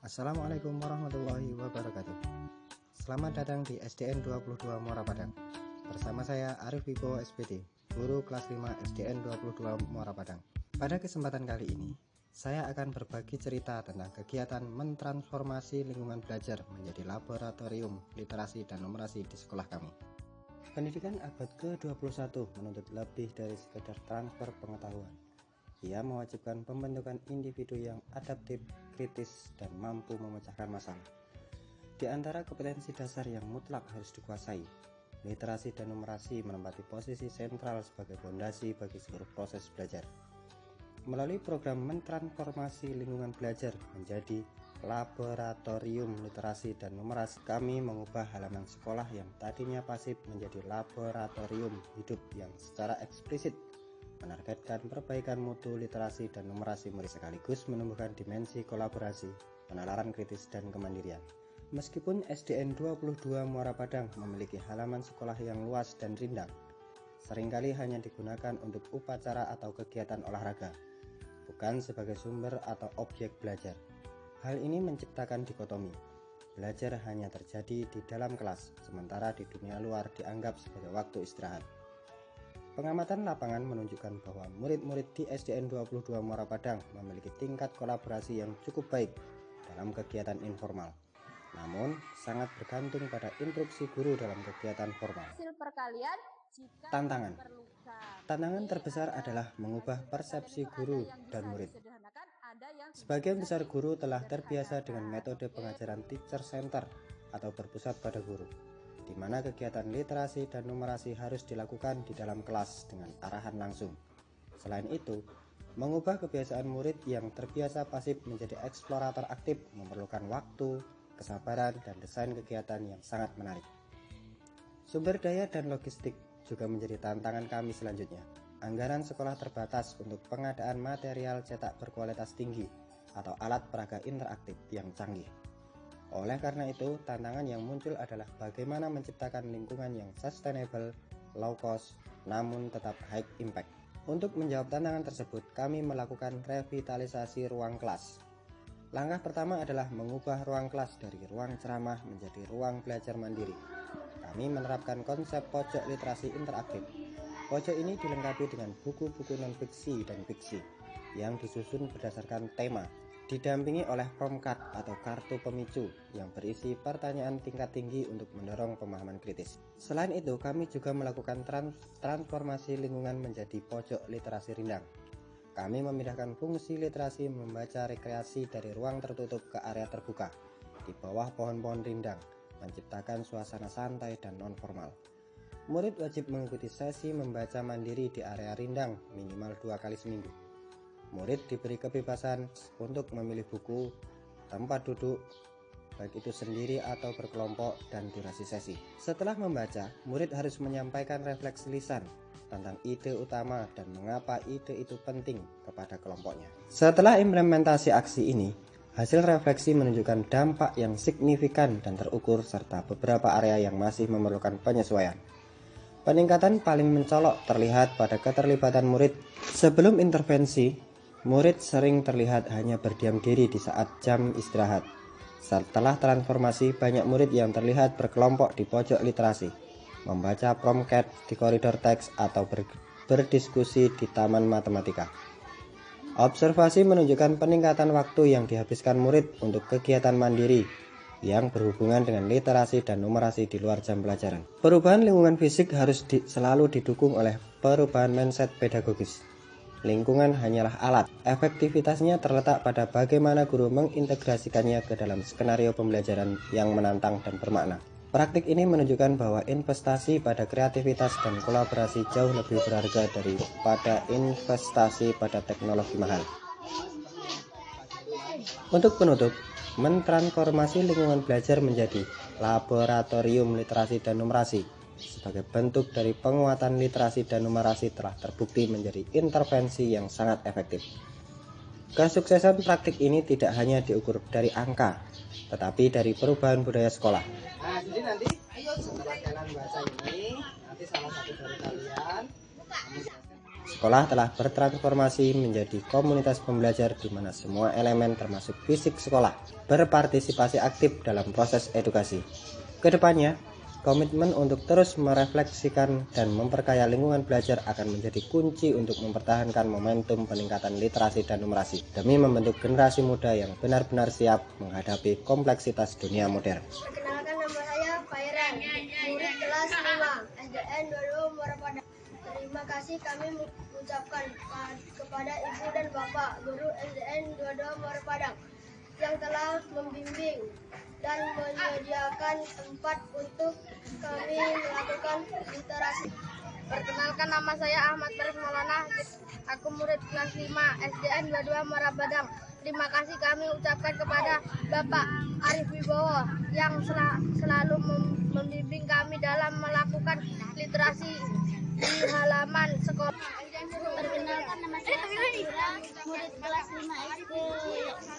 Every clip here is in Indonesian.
Assalamualaikum warahmatullahi wabarakatuh. Selamat datang di SDN 22 Muara Padang. Bersama saya Arif Wibowo SPD, guru kelas 5 SDN 22 Muara Padang. Pada kesempatan kali ini, saya akan berbagi cerita tentang kegiatan mentransformasi lingkungan belajar menjadi laboratorium literasi dan numerasi di sekolah kami. Pendidikan abad ke-21 menuntut lebih dari sekedar transfer pengetahuan. Ia mewajibkan pembentukan individu yang adaptif, kritis, dan mampu memecahkan masalah. Di antara kompetensi dasar yang mutlak harus dikuasai, literasi dan numerasi menempati posisi sentral sebagai fondasi bagi seluruh proses belajar. Melalui program mentransformasi lingkungan belajar menjadi laboratorium literasi dan numerasi, kami mengubah halaman sekolah yang tadinya pasif menjadi laboratorium hidup yang secara eksplisit menargetkan perbaikan mutu literasi dan numerasi murid, sekaligus menumbuhkan dimensi kolaborasi, penalaran kritis, dan kemandirian. Meskipun SDN 22 Muara Padang memiliki halaman sekolah yang luas dan rindang, seringkali hanya digunakan untuk upacara atau kegiatan olahraga, bukan sebagai sumber atau objek belajar. Hal ini menciptakan dikotomi. Belajar hanya terjadi di dalam kelas, sementara di dunia luar dianggap sebagai waktu istirahat. Pengamatan lapangan menunjukkan bahwa murid-murid di SDN 22 Muara Padang memiliki tingkat kolaborasi yang cukup baik dalam kegiatan informal. Namun, sangat bergantung pada instruksi guru dalam kegiatan formal. Tantangan terbesar adalah mengubah persepsi guru dan murid. Sebagian besar guru telah terbiasa dengan metode pengajaran teacher center atau berpusat pada guru, di mana kegiatan literasi dan numerasi harus dilakukan di dalam kelas dengan arahan langsung. Selain itu, mengubah kebiasaan murid yang terbiasa pasif menjadi eksplorator aktif memerlukan waktu, kesabaran, dan desain kegiatan yang sangat menarik. Sumber daya dan logistik juga menjadi tantangan kami selanjutnya. Anggaran sekolah terbatas untuk pengadaan material cetak berkualitas tinggi atau alat peraga interaktif yang canggih. Oleh karena itu, tantangan yang muncul adalah bagaimana menciptakan lingkungan yang sustainable, low cost, namun tetap high impact. Untuk menjawab tantangan tersebut, kami melakukan revitalisasi ruang kelas. Langkah pertama adalah mengubah ruang kelas dari ruang ceramah menjadi ruang belajar mandiri. Kami menerapkan konsep pojok literasi interaktif. Pojok ini dilengkapi dengan buku-buku non-fiksi dan fiksi yang disusun berdasarkan tema, didampingi oleh prompt card atau kartu pemicu yang berisi pertanyaan tingkat tinggi untuk mendorong pemahaman kritis. Selain itu, kami juga melakukan transformasi lingkungan menjadi pojok literasi rindang. Kami memindahkan fungsi literasi membaca rekreasi dari ruang tertutup ke area terbuka di bawah pohon-pohon rindang, menciptakan suasana santai dan non-formal. Murid wajib mengikuti sesi membaca mandiri di area rindang minimal 2 kali seminggu. Murid diberi kebebasan untuk memilih buku, tempat duduk, baik itu sendiri atau berkelompok, dan durasi sesi. Setelah membaca, murid harus menyampaikan refleksi lisan tentang ide utama dan mengapa ide itu penting kepada kelompoknya. Setelah implementasi aksi ini, hasil refleksi menunjukkan dampak yang signifikan dan terukur serta beberapa area yang masih memerlukan penyesuaian. Peningkatan paling mencolok terlihat pada keterlibatan murid. Sebelum intervensi, murid sering terlihat hanya berdiam diri di saat jam istirahat. Setelah transformasi, banyak murid yang terlihat berkelompok di pojok literasi, membaca prompt card di koridor teks, atau berdiskusi di taman matematika. Observasi menunjukkan peningkatan waktu yang dihabiskan murid untuk kegiatan mandiri yang berhubungan dengan literasi dan numerasi di luar jam pelajaran. Perubahan lingkungan fisik harus selalu didukung oleh perubahan mindset pedagogis. Lingkungan hanyalah alat. Efektivitasnya terletak pada bagaimana guru mengintegrasikannya ke dalam skenario pembelajaran yang menantang dan bermakna. Praktik ini menunjukkan bahwa investasi pada kreativitas dan kolaborasi jauh lebih berharga daripada investasi pada teknologi mahal. Untuk penutup, mentransformasi lingkungan belajar menjadi laboratorium literasi dan numerasi sebagai bentuk dari penguatan literasi dan numerasi telah terbukti menjadi intervensi yang sangat efektif. Kesuksesan praktik ini tidak hanya diukur dari angka, tetapi dari perubahan budaya sekolah. Nah, jadi nanti setelah kalian baca ini, nanti salah satu dari kalian Sekolah telah bertransformasi menjadi komunitas pembelajar di mana semua elemen termasuk fisik sekolah berpartisipasi aktif dalam proses edukasi. Kedepannya, komitmen untuk terus merefleksikan dan memperkaya lingkungan belajar akan menjadi kunci untuk mempertahankan momentum peningkatan literasi dan numerasi demi membentuk generasi muda yang benar-benar siap menghadapi kompleksitas dunia modern. Perkenalkan, nama saya Fairan, murid kelas 5 SDN 22 Muara Padang. Terima kasih kami mengucapkan kepada Ibu dan Bapak Guru SDN 22 Muara Padang yang telah membimbing dan menyediakan tempat untuk kami melakukan literasi. Perkenalkan, nama saya Ahmad Farid Maulana. Aku murid kelas 5 SDN 22 Muara Padang. Terima kasih kami ucapkan kepada Bapak Arif Wibowo yang selalu membimbing kami dalam melakukan literasi di halaman sekolah. Perkenalkan, nama saya Sakura, murid kelas 5 SD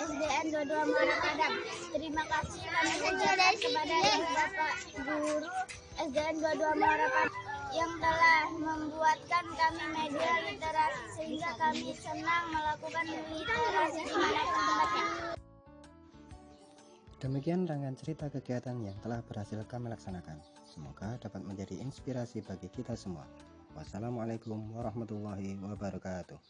SDN 22 Muara Padang. Terima kasih kami ucapkan kepada Bapak Guru SDN 22 Muara Padang yang telah membuatkan kami media literasi sehingga kami senang melakukan literasi dimanapun tempatnya. Demikian rangkaian cerita kegiatan yang telah berhasil kami laksanakan. Semoga dapat menjadi inspirasi bagi kita semua. Wassalamualaikum warahmatullahi wabarakatuh.